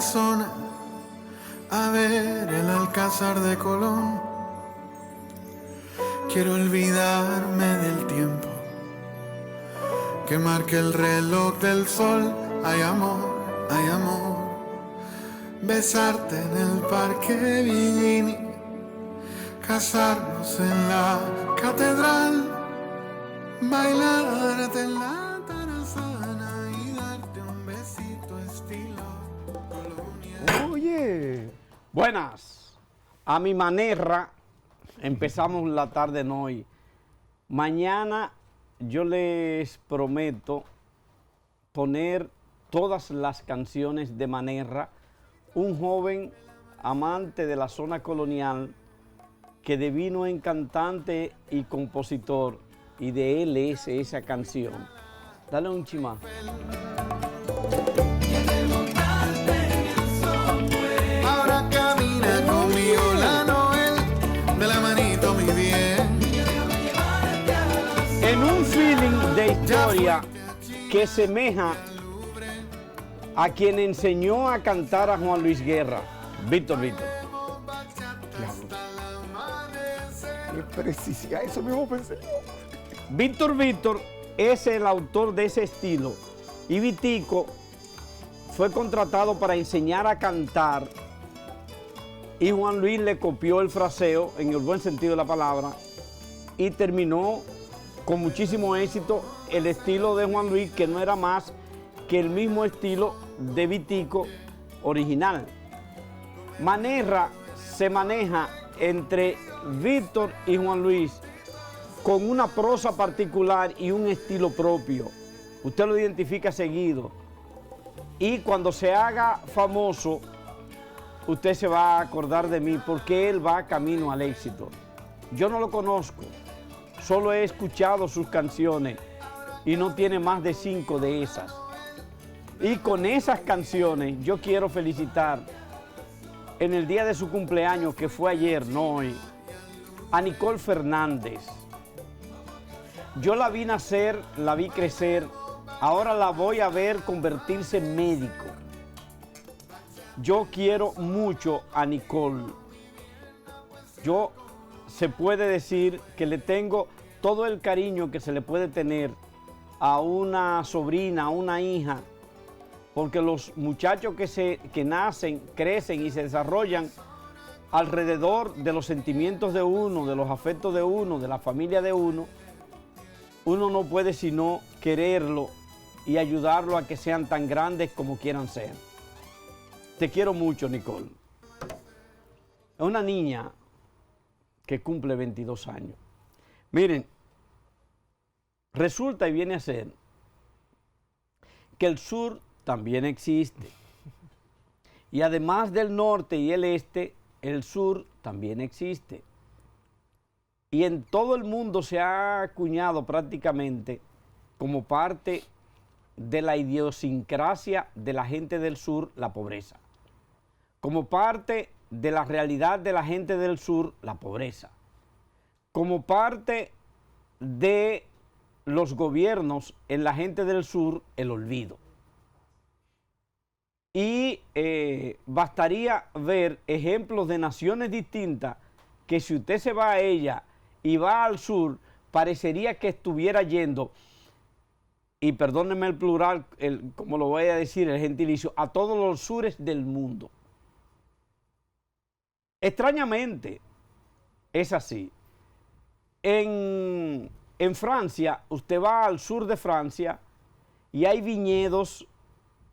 zona a ver el Alcázar de Colón. Quiero olvidarme del tiempo que marque el reloj del sol. Hay amor. Besarte en el parque Villini, casarnos en la catedral, bailarte en la tarazana y darte un besito estilo colonia. Oye, buenas. A mi manera empezamos la tarde de hoy. Mañana yo les prometo poner todas las canciones de Manera, un joven amante de la zona colonial que devino en cantante y compositor, y de él es esa canción. Dale un chimá. Ahora camina conmigo la Noel, de la manito mi bien. En un feeling de historia que semeja a quien enseñó a cantar a Juan Luis Guerra, Víctor. Qué precisión, eso mismo pensé. Víctor es el autor de ese estilo, y Vitico fue contratado para enseñar a cantar, y Juan Luis le copió el fraseo en el buen sentido de la palabra y terminó con muchísimo éxito el estilo de Juan Luis, que no era más que el mismo estilo de Vitico original. Manera se maneja entre Víctor y Juan Luis con una prosa particular y un estilo propio. Usted lo identifica seguido. Y cuando se haga famoso, usted se va a acordar de mí, porque él va camino al éxito. Yo no lo conozco, solo he escuchado sus canciones y no tiene más de 5 de esas. Y con esas canciones yo quiero felicitar en el día de su cumpleaños, que fue ayer, no hoy, a Nicole Fernández. Yo la vi nacer, la vi crecer, ahora la voy a ver convertirse en médico. Yo quiero mucho a Nicole. Yo se puede decir que le tengo todo el cariño que se le puede tener a una sobrina, a una hija, porque los muchachos que nacen, crecen y se desarrollan alrededor de los sentimientos de uno, de los afectos de uno, de la familia de uno no puede sino quererlo y ayudarlo a que sean tan grandes como quieran ser. Te quiero mucho, Nicole. Es una niña que cumple 22 años. Miren, resulta y viene a ser que el sur también existe. Y además del norte y el este, el sur también existe. Y en todo el mundo se ha acuñado prácticamente como parte de la idiosincrasia de la gente del sur la pobreza. Como parte de la realidad de la gente del sur la pobreza. Como parte de los gobiernos en la gente del sur el olvido. Y bastaría ver ejemplos de naciones distintas que si usted se va a ella y va al sur, parecería que estuviera yendo, y perdónenme el plural, como lo voy a decir, el gentilicio, a todos los sures del mundo. Extrañamente, es así. En Francia, usted va al sur de Francia y hay viñedos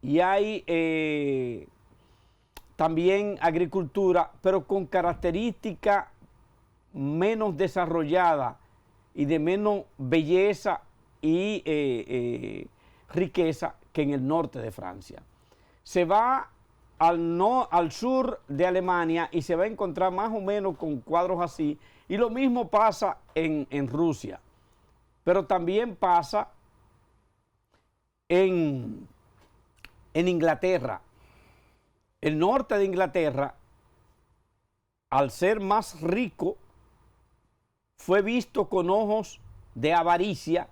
y hay también agricultura, pero con características menos desarrolladas y de menos belleza y riqueza que en el norte de Francia. Se va al sur de Alemania y se va a encontrar más o menos con cuadros así, y lo mismo pasa en Rusia, pero también pasa en Inglaterra. El norte de Inglaterra, al ser más rico, fue visto con ojos de avaricia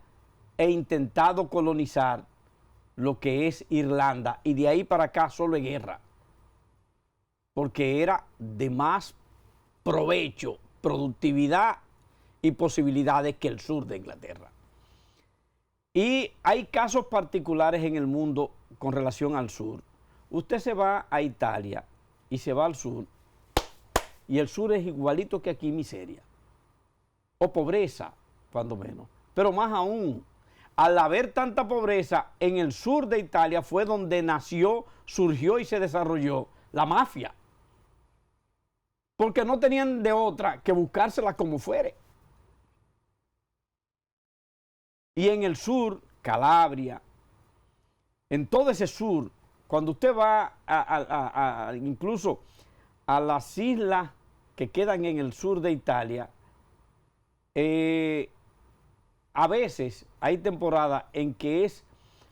e intentado colonizar lo que es Irlanda, y de ahí para acá solo es guerra. porque era de más provecho, productividad y posibilidades que el sur de Inglaterra. Y hay casos particulares en el mundo con relación al sur. Usted se va a Italia y se va al sur, y el sur es igualito que aquí, miseria, o pobreza, cuando menos. Pero más aún, al haber tanta pobreza, en el sur de Italia fue donde nació, surgió y se desarrolló la mafia. Porque no tenían de otra que buscársela como fuere. Y en el sur, Calabria, en todo ese sur, cuando usted va incluso a las islas que quedan en el sur de Italia, a veces hay temporadas en que es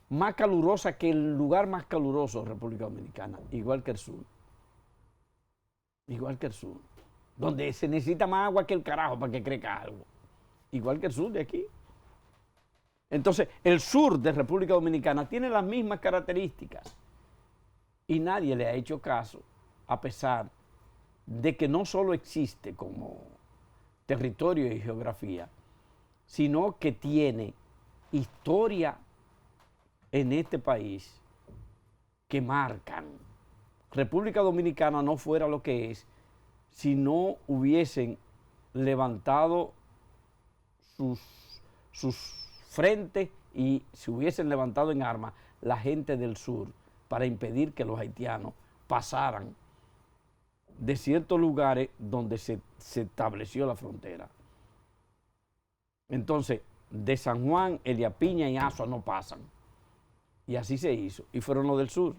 más calurosa que el lugar más caluroso de República Dominicana, igual que el sur. Igual que el sur, donde se necesita más agua que el carajo para que crezca algo. Igual que el sur de aquí. Entonces, el sur de República Dominicana tiene las mismas características y nadie le ha hecho caso, a pesar de que no solo existe como territorio y geografía, sino que tiene historia en este país que marcan. República Dominicana no fuera lo que es si no hubiesen levantado sus frentes y se hubiesen levantado en armas la gente del sur para impedir que los haitianos pasaran de ciertos lugares donde se estableció la frontera. Entonces, de San Juan, Elia Piña y Azua no pasan. Y así se hizo. Y fueron los del sur.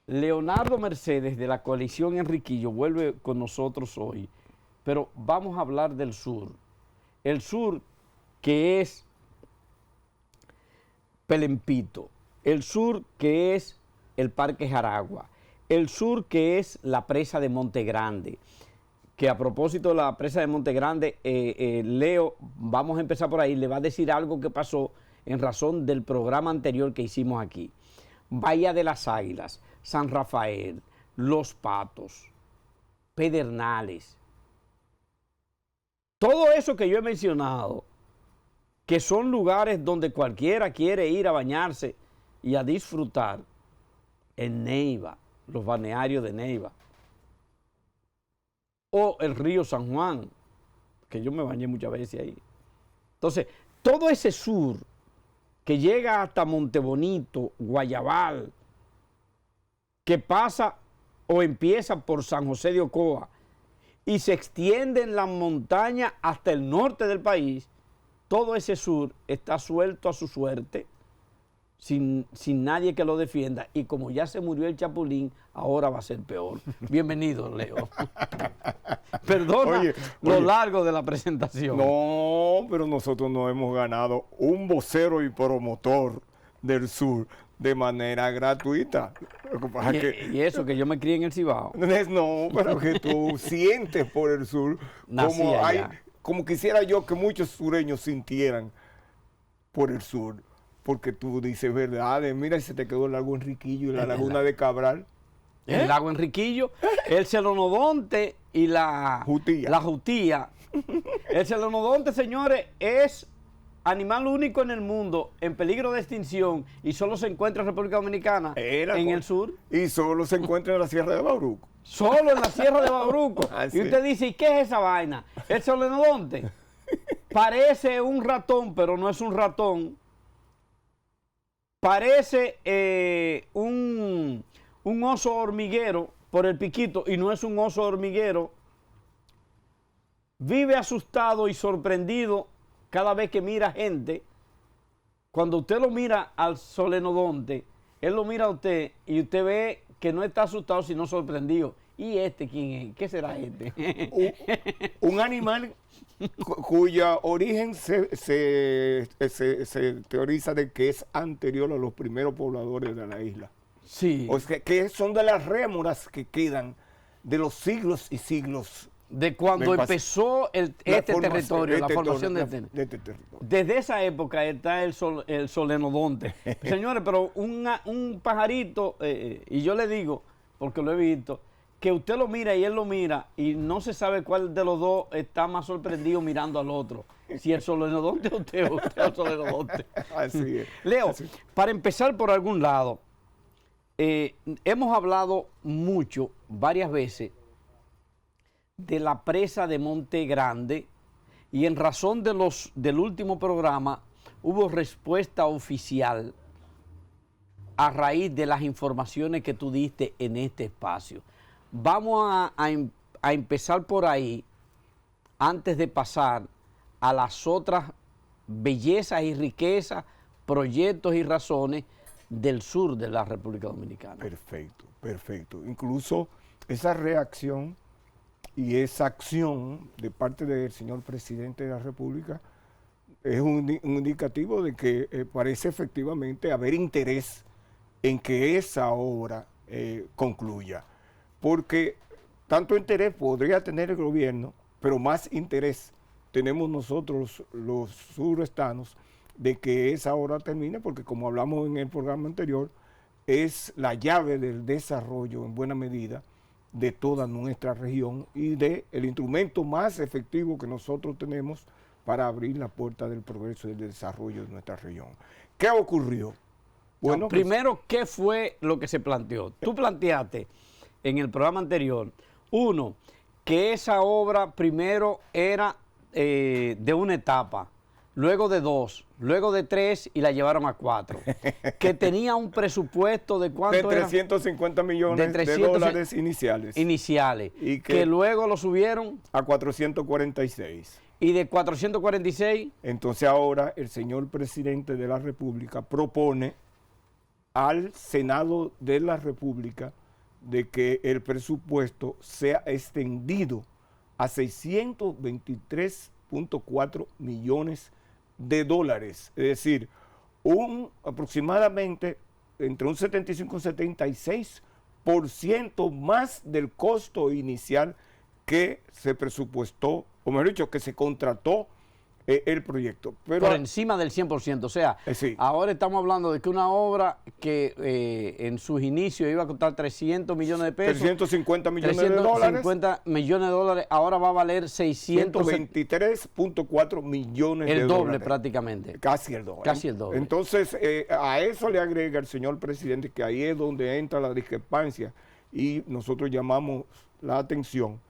Leonardo Mercedes de la coalición Enriquillo vuelve con nosotros hoy, pero vamos a hablar del sur. El sur que es Pelempito, el sur que es el Parque Jaragua, el sur que es la presa de Monte Grande, que a propósito de la presa de Monte Grande, Leo, vamos a empezar por ahí, le va a decir algo que pasó en razón del programa anterior que hicimos aquí. Bahía de las Águilas, San Rafael, Los Patos, Pedernales. Todo eso que yo he mencionado, que son lugares donde cualquiera quiere ir a bañarse y a disfrutar, en Neiva, los balnearios de Neiva, o el río San Juan, que yo me bañé muchas veces ahí. Entonces, todo ese sur que llega hasta Montebonito, Guayabal, que pasa o empieza por San José de Ocoa y se extiende en las montañas hasta el norte del país, todo ese sur está suelto a su suerte, sin nadie que lo defienda, y como ya se murió el Chapulín, ahora va a ser peor. Bienvenido, Leo. Perdona lo largo de la presentación. No, pero nosotros nos hemos ganado un vocero y promotor del sur de manera gratuita. Lo que pasa Y eso, que yo me crié en el Cibao. No, pero que tú sientes por el sur como quisiera yo que muchos sureños sintieran por el sur. Porque tú dices verdades, mira, se te quedó el lago Enriquillo y la laguna de Cabral. El lago Enriquillo, el Celonodonte y la Jutía. El Celonodonte, señores, es animal único en el mundo, en peligro de extinción, y solo se encuentra en República Dominicana, en el sur. Y solo se encuentra en la Sierra de Bauruco. Solo en la Sierra de Bauruco. Así. Y usted dice, ¿y qué es esa vaina? El Celonodonte parece un ratón, pero no es un ratón. Parece un oso hormiguero por el piquito y no es un oso hormiguero. Vive asustado y sorprendido cada vez que mira gente. Cuando usted lo mira al solenodonte, él lo mira a usted y usted ve que no está asustado sino sorprendido. ¿Y este quién es? ¿Qué será este? Un animal cuya origen se teoriza de que es anterior a los primeros pobladores de la isla. Sí. O sea, que son de las rémoras que quedan de los siglos y siglos. De cuando empezó la formación de este territorio. Desde esa época está el solenodonte. Señores, pero un pajarito, y yo le digo porque lo he visto, que usted lo mira y él lo mira y no se sabe cuál de los dos está más sorprendido mirando al otro. Si el solenodonte o usted el solenodonte. Así es. Leo, Así. para empezar por algún lado, hemos hablado mucho, varias veces, de la presa de Monte Grande y en razón del último programa hubo respuesta oficial a raíz de las informaciones que tú diste en este espacio. Vamos a empezar por ahí antes de pasar a las otras bellezas y riquezas, proyectos y razones del sur de la República Dominicana. Perfecto, perfecto. Incluso esa reacción y esa acción de parte del señor presidente de la República es un indicativo de que parece efectivamente haber interés en que esa obra concluya. Porque tanto interés podría tener el gobierno, pero más interés tenemos nosotros los surestanos de que esa obra termine, porque como hablamos en el programa anterior, es la llave del desarrollo en buena medida de toda nuestra región y de el instrumento más efectivo que nosotros tenemos para abrir la puerta del progreso y del desarrollo de nuestra región. ¿Qué ocurrió? Bueno, no, primero, ¿qué fue lo que se planteó? Tú planteaste en el programa anterior, uno, que esa obra primero era de una etapa, luego de 2, luego de 3 y la llevaron a 4. Que tenía un presupuesto de cuánto de era? 350 millones de dólares iniciales. Y que luego lo subieron a 446. Y de 446. Entonces ahora el señor presidente de la República propone al Senado de la República de que el presupuesto sea extendido a 623.4 millones de dólares, es decir, aproximadamente entre un 75 y 76% más del costo inicial que se presupuestó, o mejor dicho, que se contrató el proyecto. Pero por encima del 100%, o sea, sí. Ahora estamos hablando de que una obra que en sus inicios iba a costar 300 millones de pesos. 350 millones de dólares. 350 millones de dólares, ahora va a valer 123.4 millones de dólares. El doble prácticamente. Casi el doble. Casi el doble. Entonces, a eso le agrega el señor presidente que ahí es donde entra la discrepancia y nosotros llamamos la atención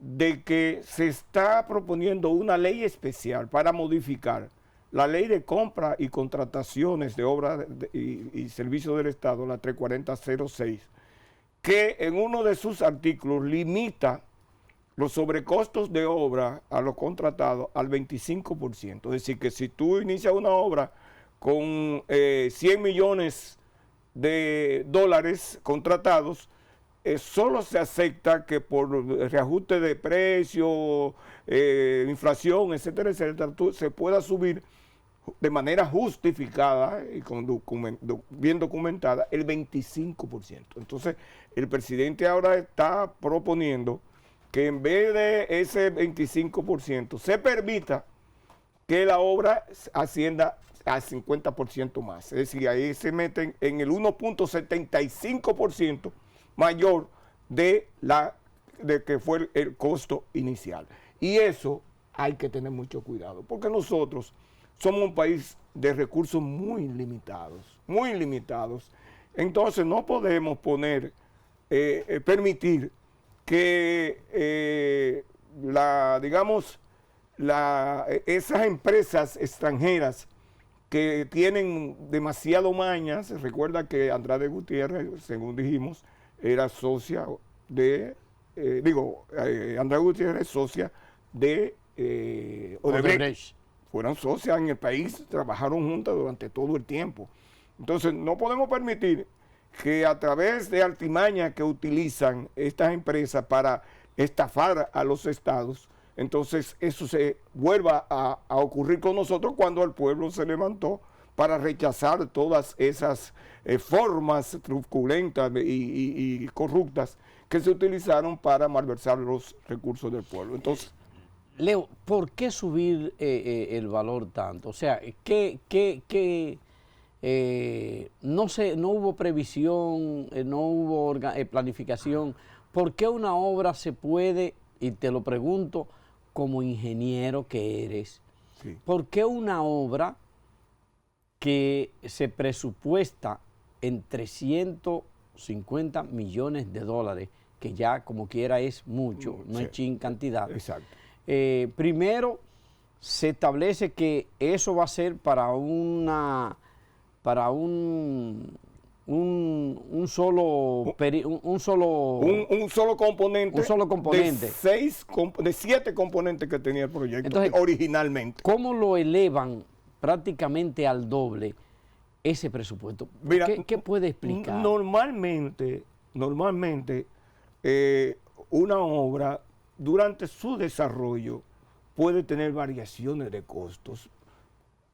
de que se está proponiendo una ley especial para modificar la ley de compra y contrataciones de obras y servicios del Estado, la 34006, que en uno de sus artículos limita los sobrecostos de obra a los contratados al 25%. Es decir, que si tú inicias una obra con 100 millones de dólares contratados, solo se acepta que por reajuste de precios, inflación, etcétera, etcétera, se pueda subir de manera justificada y bien documentada el 25%. Entonces, el presidente ahora está proponiendo que en vez de ese 25% se permita que la obra ascienda al 50% más. Es decir, ahí se meten en el 1.75% mayor de que fue el costo inicial. Y eso hay que tener mucho cuidado, porque nosotros somos un país de recursos muy limitados, muy limitados. Entonces no podemos permitir que esas empresas extranjeras que tienen demasiado mañas, recuerda que Andrade Gutiérrez, según dijimos, era socia de, Andrade Gutiérrez es socia de Odebrecht. Fueron socias en el país, trabajaron juntas durante todo el tiempo. Entonces no podemos permitir que a través de artimañas que utilizan estas empresas para estafar a los estados, entonces eso se vuelva a ocurrir con nosotros cuando el pueblo se levantó para rechazar todas esas formas truculentas y corruptas que se utilizaron para malversar los recursos del pueblo. Entonces, Leo, ¿por qué subir el valor tanto? O sea, ¿qué no hubo previsión, no hubo planificación. ¿Por qué una obra se puede, y te lo pregunto como ingeniero que eres, Sí. ¿por qué una obra que se presupuesta en 350 millones de dólares, que ya como quiera es mucho, no Sí. es chin cantidad? Exacto. Primero se establece que eso va a ser para un solo Un solo componente. Un solo componente. De 7 componentes que tenía el proyecto Entonces, originalmente. ¿Cómo lo elevan prácticamente al doble ese presupuesto? Mira, ¿Qué puede explicar? Normalmente, una obra durante su desarrollo puede tener variaciones de costos,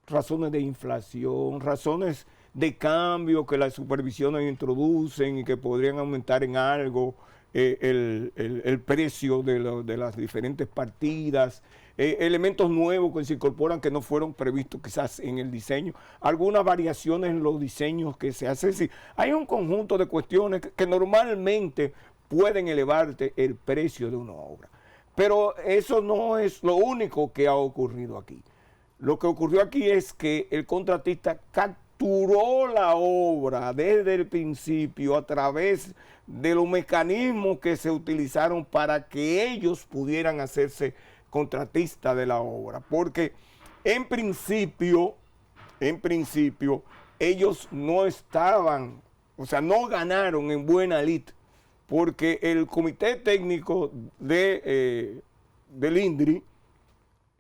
razones de inflación, razones de cambio que las supervisiones introducen y que podrían aumentar en algo el precio de las diferentes partidas, elementos nuevos que se incorporan que no fueron previstos quizás en el diseño, algunas variaciones en los diseños que se hacen. Sí, hay un conjunto de cuestiones que normalmente pueden elevarte el precio de una obra. Pero eso no es lo único que ha ocurrido aquí. Lo que ocurrió aquí es que el contratista capturó la obra desde el principio a través de los mecanismos que se utilizaron para que ellos pudieran hacerse contratistas de la obra. Porque en principio, ellos no estaban, o sea, no ganaron en buena lid, porque el comité técnico del INDRI,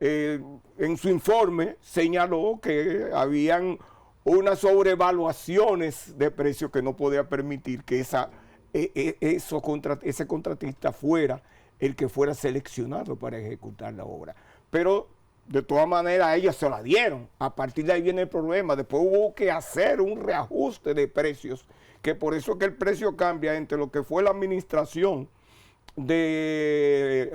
en su informe señaló que habían unas sobrevaluaciones de precios que no podía permitir que ese contratista fuera el que fuera seleccionado para ejecutar la obra. Pero de todas maneras a ellos se la dieron. A partir de ahí viene el problema. Después hubo que hacer un reajuste de precios, que por eso es que el precio cambia entre lo que fue la administración de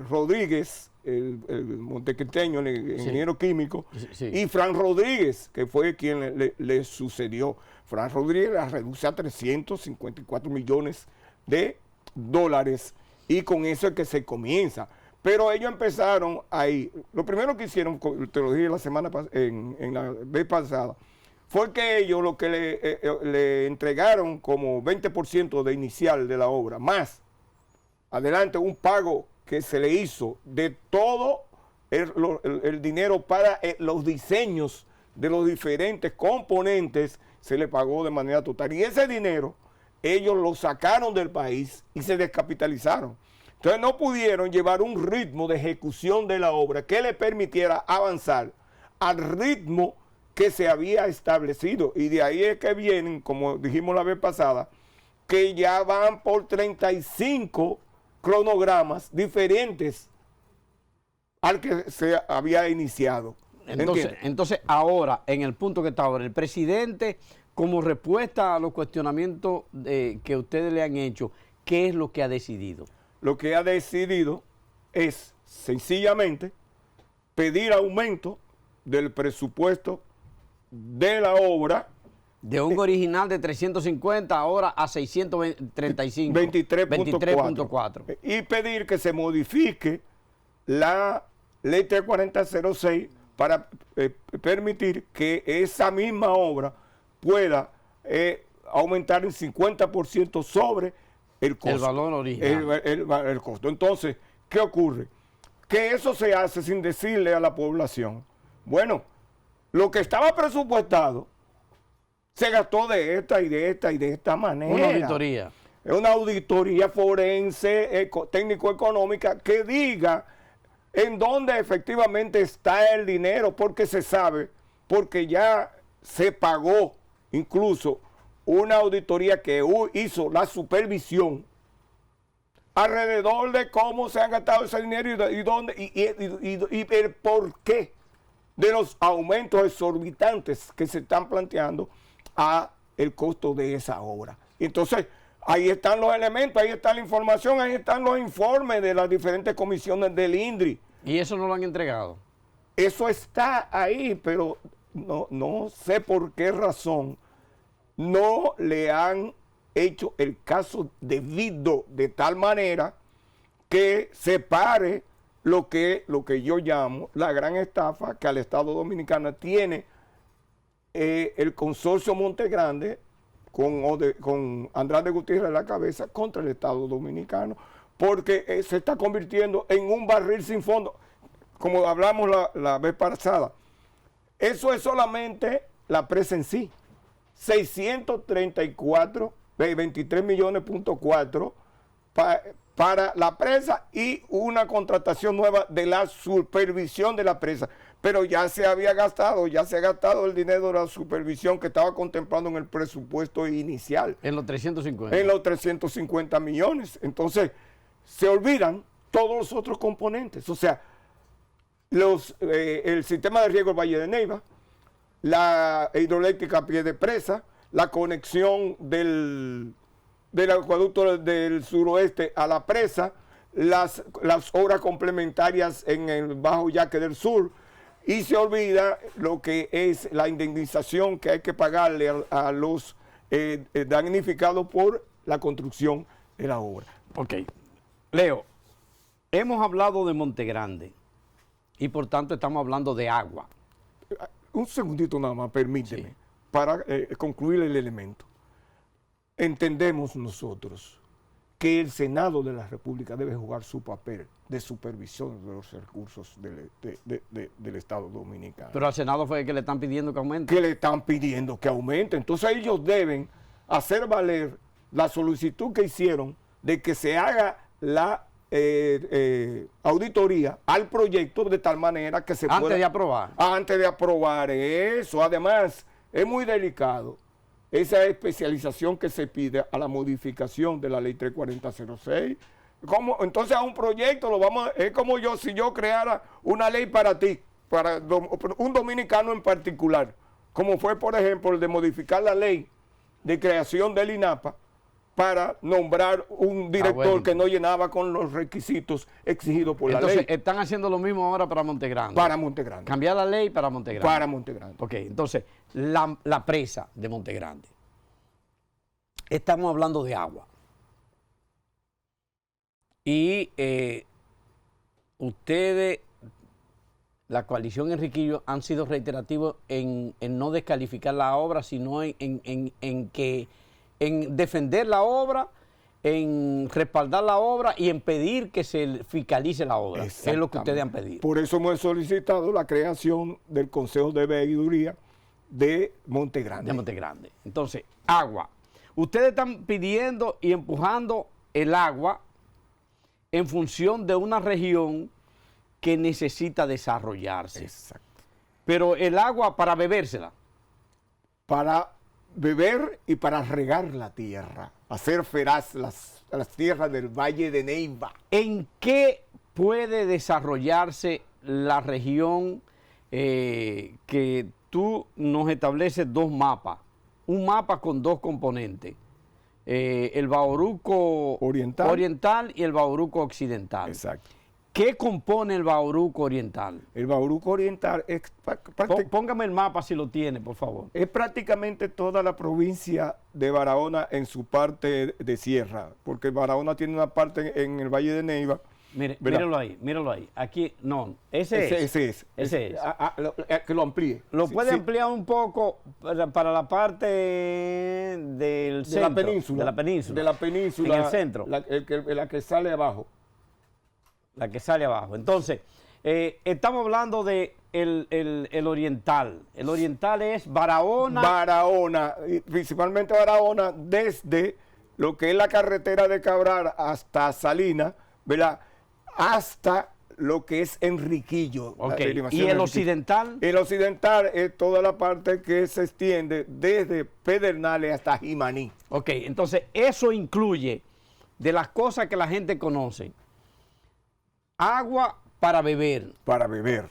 Rodríguez, el montecristeño, el ingeniero químico, y Fran Rodríguez, que fue quien le sucedió. Fran Rodríguez la reduce a 354 millones de dólares y con eso es que se comienza. Pero ellos empezaron ahí. Lo primero que hicieron, te lo dije en la vez pasada, fue que ellos lo que le entregaron como 20% de inicial de la obra, más adelante un pago que se le hizo de todo el dinero para los diseños de los diferentes componentes, se le pagó de manera total. Y ese dinero ellos lo sacaron del país y se descapitalizaron. Entonces no pudieron llevar un ritmo de ejecución de la obra que le permitiera avanzar al ritmo que se había establecido. Y de ahí es que vienen, como dijimos la vez pasada, que ya van por 35 cronogramas diferentes al que se había iniciado. Entonces ahora, en el punto que está ahora, el presidente, como respuesta a los cuestionamientos que ustedes le han hecho, ¿qué es lo que ha decidido? Lo que ha decidido es sencillamente pedir aumento del presupuesto de la obra. De un original de 350 ahora a 635. 23.4. Y pedir que se modifique la ley 34006 para permitir que esa misma obra pueda aumentar en 50% sobre el costo. El valor original. El costo. Entonces, ¿qué ocurre? Que eso se hace sin decirle a la población, bueno, lo que estaba presupuestado se gastó de esta y de esta y de esta manera. Una auditoría. Es una auditoría forense, técnico-económica, que diga en dónde efectivamente está el dinero, porque se sabe, porque ya se pagó incluso una auditoría que hizo la supervisión alrededor de cómo se ha gastado ese dinero y dónde y el porqué de los aumentos exorbitantes que se están planteando a el costo de esa obra. Entonces, ahí están los elementos, ahí está la información, ahí están los informes de las diferentes comisiones del INDRI. ¿Y eso no lo han entregado? Eso está ahí, pero no sé por qué razón no le han hecho el caso debido de tal manera que separe lo que yo llamo la gran estafa que al Estado Dominicano tiene el consorcio Montegrande con Andrade Gutiérrez a la cabeza contra el Estado Dominicano, porque se está convirtiendo en un barril sin fondo, como hablamos la vez pasada. Eso es solamente la presa en sí. 23 millones.4 para la presa y una contratación nueva de la supervisión de la presa. Pero ya se ha gastado el dinero de la supervisión que estaba contemplado en el presupuesto inicial. En los 350. En los 350 millones. Entonces, se olvidan todos los otros componentes. O sea, el sistema de riego del Valle de Neiva, la hidroeléctrica a pie de presa, la conexión del acueducto del suroeste a la presa, las obras complementarias en el Bajo Yaque del Sur, y se olvida lo que es la indemnización que hay que pagarle a los damnificados por la construcción de la obra. Ok. Leo, hemos hablado de Montegrande y por tanto estamos hablando de agua. Un segundito nada más, permíteme, sí, para concluir el elemento. Entendemos nosotros que el Senado de la República debe jugar su papel de supervisión de los recursos del Estado Dominicano. Pero al Senado fue el que le están pidiendo que aumente. Que le están pidiendo que aumente. Entonces ellos deben hacer valer la solicitud que hicieron de que se haga la auditoría al proyecto de tal manera que se pueda... Antes de aprobar. Antes de aprobar eso. Además, es muy delicado esa especialización que se pide a la modificación de la ley 34006. Entonces a un proyecto es como si yo creara una ley para ti, para un dominicano en particular, como fue por ejemplo el de modificar la ley de creación del INAPA para nombrar un director que no llenaba con los requisitos exigidos por la ley. Entonces están haciendo lo mismo ahora para Montegrande. Para Montegrande. Cambiar la ley para Montegrande. Para Montegrande. Ok, entonces la presa de Montegrande. Estamos hablando de agua. Y ustedes, la coalición Enriquillo, han sido reiterativos en no descalificar la obra, sino en defender la obra, en respaldar la obra y en pedir que se fiscalice la obra. Es lo que ustedes han pedido. Por eso hemos solicitado la creación del Consejo de Veeduría de Montegrande. De Montegrande. Entonces, agua. Ustedes están pidiendo y empujando el agua en función de una región que necesita desarrollarse. Exacto. Pero el agua para bebérsela. Para beber y para regar la tierra, hacer feraz las tierras del Valle de Neiva. ¿En qué puede desarrollarse la región que tú nos estableces dos mapas? Un mapa con dos componentes, el Bauruco oriental y el Bauruco occidental. Exacto. ¿Qué compone el Bauruco oriental? El Bauruco oriental es... Póngame el mapa si lo tiene, por favor. Es prácticamente toda la provincia de Barahona en su parte de sierra, porque Barahona tiene una parte en el Valle de Neiva. Míralo ahí. Aquí, no, ese es. Que lo amplíe. ¿Lo puede ampliar un poco para la parte del centro? De la península. En el centro. La que sale abajo. La que sale abajo. Entonces, estamos hablando de el oriental. El oriental es Barahona. Barahona, principalmente Barahona, desde lo que es la carretera de Cabral hasta Salinas, ¿verdad? Hasta lo que es Enriquillo. Okay. ¿Y el occidental? El occidental es toda la parte que se extiende desde Pedernales hasta Jimaní. Ok, entonces eso incluye de las cosas que la gente conoce. Agua para beber. Para beber.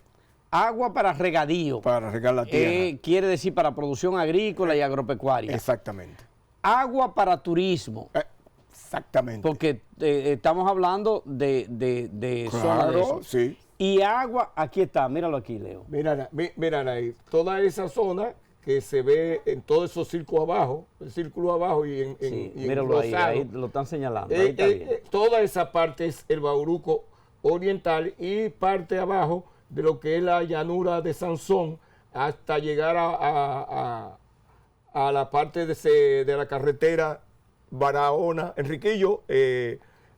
Agua para regadío. Para regar la tierra. Quiere decir para producción agrícola y agropecuaria. Exactamente. Agua para turismo. Exactamente. Porque estamos hablando de zona de Claro, eso. sí. Y agua, aquí está, míralo aquí, Leo. Miran ahí, toda esa zona que se ve en todos esos círculos abajo, el círculo abajo y en, Sí, y en míralo ahí, rosado. ahí lo están señalando. Ahí está bien. Toda esa parte es el Bauruco oriental y parte abajo de lo que es la llanura de Sansón hasta llegar a la parte de la carretera Barahona, Enriquillo,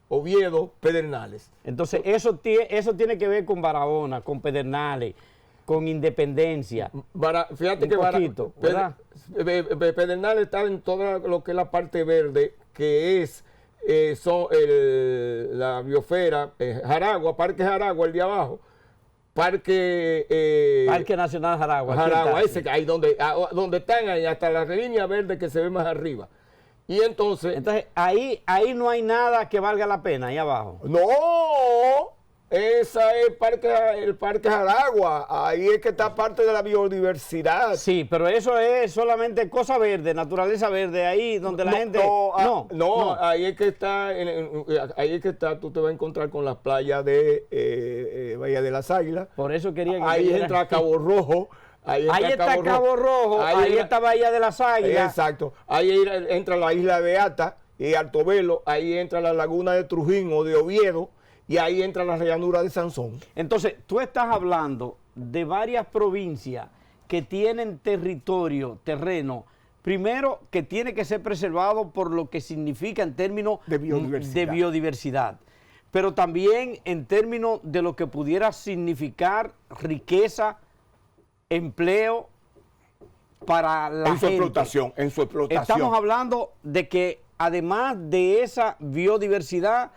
Oviedo, Pedernales. Entonces, eso tiene que ver con Barahona, con Pedernales, con Independencia. Fíjate Un que poquito, ¿verdad? Pedernales está en toda lo que es la parte verde, que es la biosfera, Jaragua, Parque Jaragua, el de abajo, Parque Nacional Jaragua. aquí Jaragua, está. ese, ahí donde están ahí, hasta la línea verde que se ve más arriba. Y entonces ahí no hay nada que valga la pena, ahí abajo. no, esa es el Parque Jaragua, ahí es que está parte de la biodiversidad. Sí, pero eso es solamente cosa verde, naturaleza verde, ahí donde la gente... No, ahí es que está, tú te vas a encontrar con las playas de Bahía de las Águilas. Por eso quería que... Ahí entra Cabo Rojo. Ahí está Cabo Rojo, ahí está Bahía de las Águilas. Exacto. Ahí entra la isla de Beata y Altobelo, ahí entra la laguna de Trujín o de Oviedo y ahí entra la llanura de Sansón. Entonces, tú estás hablando de varias provincias que tienen terreno, primero que tiene que ser preservado por lo que significa en términos de biodiversidad, pero también en términos de lo que pudiera significar riqueza, empleo para la gente. En su explotación. Estamos hablando de que además de esa biodiversidad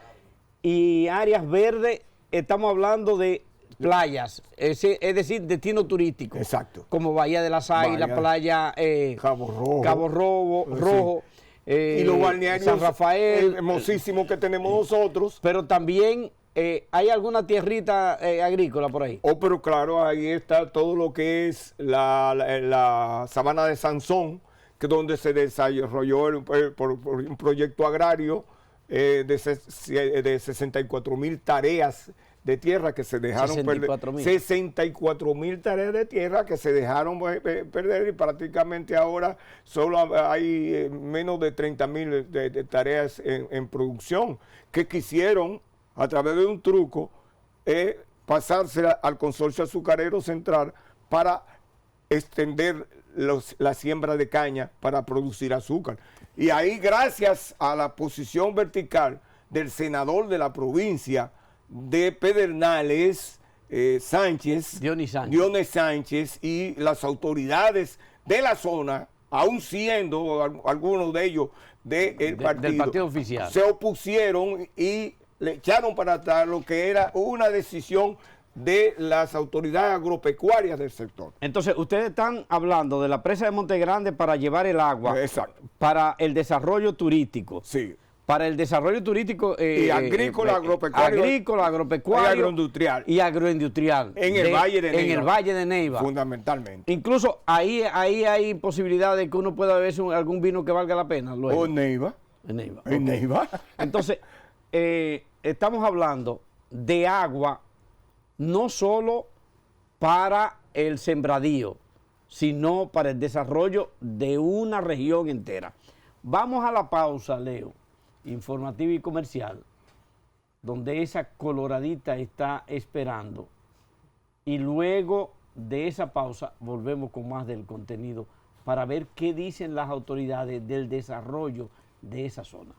y áreas verdes, estamos habldo de playas, es decir, destino turístico. Exacto. Como Bahía de las Águilas, playa Cabo Rojo, y los balnearios San Rafael, hermosísimos que tenemos nosotros. Pero también hay alguna tierrita agrícola por ahí. Oh, pero claro, ahí está todo lo que es la sabana de Sansón, que es donde se desarrolló por un proyecto agrario de 64,000 tareas de tierra que se dejaron 64,000 tareas de tierra que se dejaron perder, y prácticamente ahora solo hay menos de 30,000 de tareas en producción que quisieron, a través de un truco, pasársela al Consorcio Azucarero Central para extender la siembra de caña para producir azúcar. Y ahí, gracias a la posición vertical del senador de la provincia de Pedernales, Dionis Sánchez, y las autoridades de la zona, aún siendo algunos de ellos del partido oficial, se opusieron y le echaron para atrás lo que era una decisión de las autoridades agropecuarias del sector. Entonces, ustedes están hablando de la presa de Monte Grande para llevar el agua. Exacto. Para el desarrollo turístico. Sí. Para el desarrollo turístico y agrícola, agropecuario y agroindustrial. En el Valle de Neiva. Fundamentalmente. Incluso ahí hay posibilidad de que uno pueda beberse algún vino que valga la pena. Luego. O Neiva. En Neiva. En Okay. Neiva. Entonces, estamos hablando de agua no solo para el sembradío, sino para el desarrollo de una región entera. Vamos a la pausa, Leo, informativa y comercial, donde esa coloradita está esperando. Y luego de esa pausa volvemos con más del contenido para ver qué dicen las autoridades del desarrollo de esa zona.